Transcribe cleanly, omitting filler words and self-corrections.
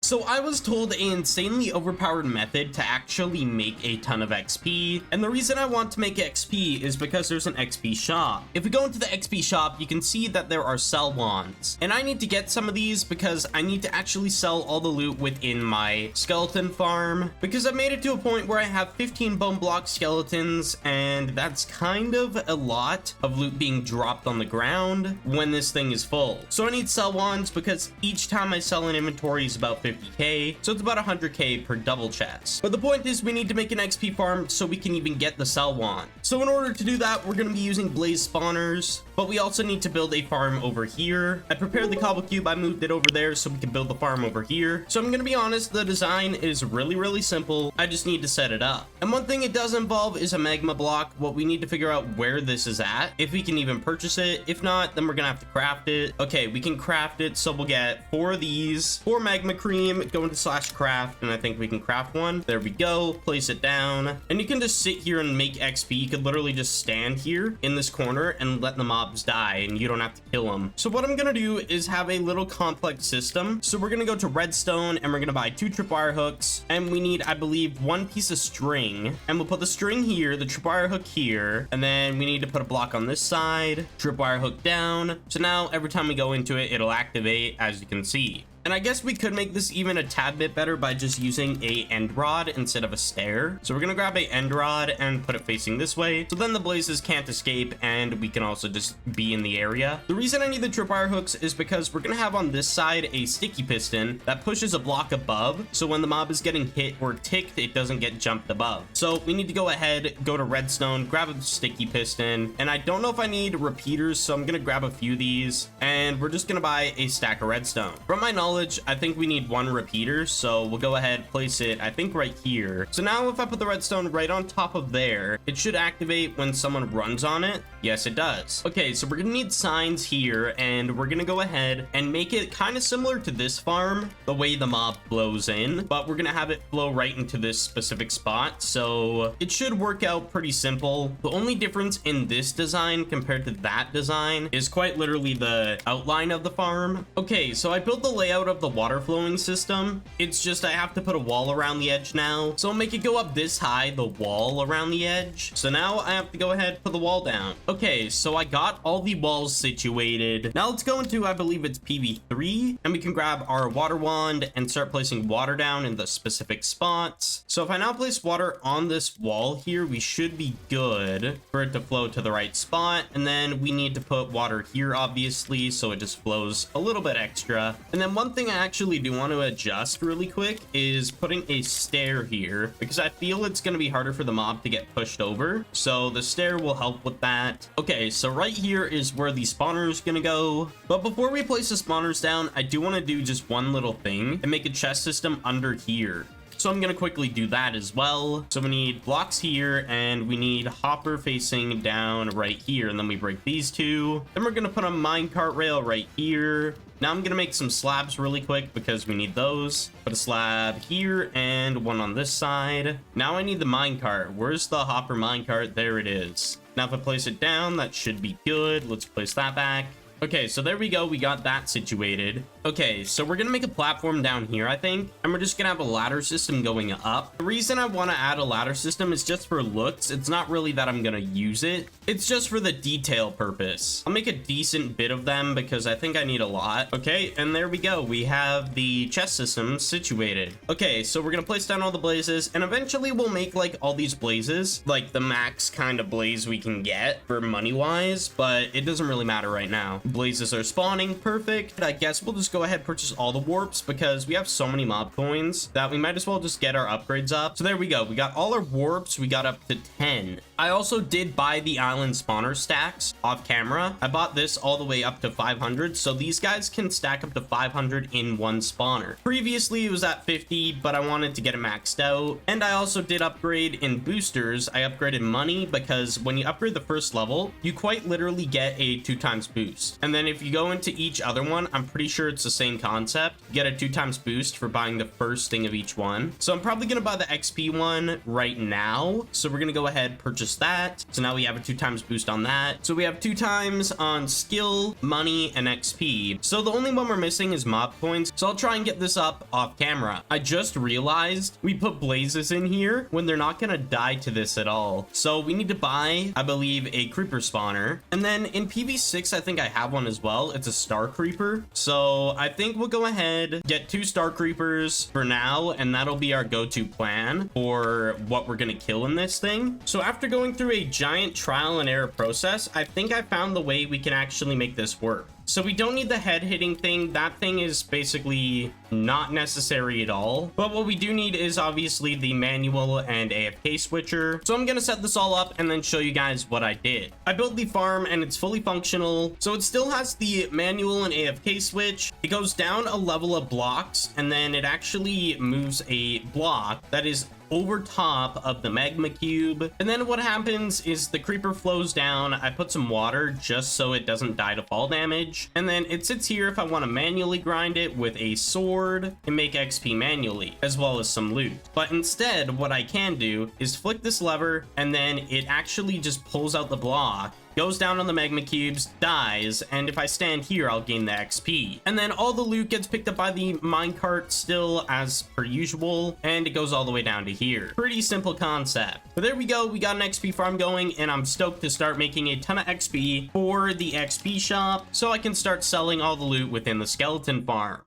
So I was told an insanely overpowered method to actually make a ton of XP, and the reason I want to make XP is because there's an XP shop. If we go into the XP shop, you can see that there are sell wands, and I need to get some of these because I need to actually sell all the loot within my skeleton farm, because I've made it to a point where I have 15 bone block skeletons, and that's kind of a lot of loot being dropped on the ground when this thing is full. So I need sell wands because each time I sell an inventory is about 50k, so it's about 100k per double chest. But the point is we need to make an XP farm so we can even get the sell wand. So in order to do that, we're going to be using blaze spawners, but we also need to build a farm over here. I prepared the cobble cube, I moved it over there so we can build the farm over here. So I'm going to be honest, the design is really simple. I just need to set it up. And one thing it does involve is a magma block. What we need to figure out where this is at, if we can even purchase it. If not, then we're gonna have to craft it. Okay, we can craft it, so we'll get 4 of these, 4 magma cream, go into /craft, and I think we can craft one. There we go, place it down, and you can just sit here and make XP. You could literally just stand here in this corner and let the mobs die, and you don't have to kill them. So what I'm gonna do is have a little complex system. So we're gonna go to redstone, and we're gonna buy 2 tripwire hooks, and we need, I believe, 1 piece of string, and we'll put the string here, the tripwire hook here, and then we need to put a block on this side, tripwire hook down. So now every time we go into it, it'll activate, as you can see. And I guess we could make this even a tad bit better by just using a end rod instead of a stair. So we're gonna grab a end rod and put it facing this way, so then the blazes can't escape and we can also just be in the area. The reason I need the tripwire hooks is because we're gonna have on this side a sticky piston that pushes a block above, so when the mob is getting hit or ticked, it doesn't get jumped above. So we need to go ahead, go to redstone, grab a sticky piston, and I don't know if I need repeaters, so I'm gonna grab a few of these, and we're just gonna buy a stack of redstone. From my knowledge, I think we need 1 repeater, so we'll go ahead, place it, I think right here. So now if I put the redstone right on top of there, it should activate when someone runs on it. Yes, it does. Okay, so we're gonna need signs here, and we're gonna go ahead and make it kind of similar to this farm, the way the mob flows in, but we're gonna have it flow right into this specific spot, so it should work out pretty simple. The only difference in this design compared to that design is quite literally the outline of the farm. Okay, so I built the layout of the water flowing system. It's just I have to put a wall around the edge now, so I'll make it go up this high, the wall around the edge. So now I have to go ahead, put the wall down. Okay, so I got all the walls situated. Now let's go into, I believe it's PV3, and we can grab our water wand and start placing water down in the specific spots. So if I now place water on this wall here, we should be good for it to flow to the right spot. And then we need to put water here, obviously, so it just flows a little bit extra. And then one thing I actually do want to adjust really quick is putting a stair here, because I feel it's going to be harder for the mob to get pushed over. So the stair will help with that. Okay, so right here is where the spawner is going to go. But before we place the spawners down, I do want to do just one little thing and make a chest system under here. So I'm going to quickly do that as well. So we need blocks here, and we need hopper facing down right here, and then we break these 2. Then we're going to put a minecart rail right here. Now I'm going to make some slabs really quick because we need those. Put a slab here and one on this side. Now I need the minecart. Where's the hopper minecart? There it is. Now if I place it down, that should be good. Let's place that back. Okay, so there we go. We got that situated. Okay, so we're gonna make a platform down here, I think, and we're just gonna have a ladder system going up. The reason I want to add a ladder system is just for looks. It's not really that I'm gonna use it. It's just for the detail purpose. I'll make a decent bit of them because I think I need a lot. Okay, and there we go. We have the chest system situated. Okay, so we're gonna place down all the blazes, and eventually we'll make like all these blazes, like the max kind of blaze we can get for money wise, but it doesn't really matter right now. Blazes are spawning, perfect. I guess we'll just go ahead and purchase all the warps because we have so many mob coins that we might as well just get our upgrades up. So there we go. We got all our warps. We got up to 10. I also did buy the island spawner stacks off camera. I bought this all the way up to 500, so these guys can stack up to 500 in one spawner. Previously it was at 50, but I wanted to get it maxed out. And I also did upgrade in boosters. I upgraded money because when you upgrade the first level, you quite literally get a 2x boost. And then if you go into each other one, I'm pretty sure it's it's the same concept. You get a 2x boost for buying the first thing of each one. So I'm probably gonna buy the XP one right now. So we're gonna go ahead, purchase that. So now we have a 2x boost on that. So we have 2x on skill, money, and XP. So the only one we're missing is mob coins. So I'll try and get this up off camera. I just realized we put blazes in here when they're not gonna die to this at all. So we need to buy, I believe, a creeper spawner. And then in PV6, I think I have one as well. It's a star creeper. So I think we'll go ahead, get 2 star creepers for now, and that'll be our go-to plan for what we're gonna kill in this thing. So after going through a giant trial and error process, I think I found the way we can actually make this work. So we don't need the head hitting thing. That thing is basically not necessary at all. But what we do need is obviously the manual and AFK switcher. So I'm gonna set this all up and then show you guys what I did. I built the farm and it's fully functional. So it still has the manual and AFK switch. It goes down a level of blocks and then it actually moves a block that is over top of the magma cube. And then what happens is the creeper flows down. I put some water just so it doesn't die to fall damage. And then it sits here if I want to manually grind it with a sword and make XP manually, as well as some loot. But instead, what I can do is flick this lever and then it actually just pulls out the block, goes down on the magma cubes, dies, and if I stand here, I'll gain the XP. And then all the loot gets picked up by the minecart still as per usual, and it goes all the way down to here. Pretty simple concept. But there we go, we got an XP farm going, and I'm stoked to start making a ton of XP for the XP shop, so I can start selling all the loot within the skeleton farm.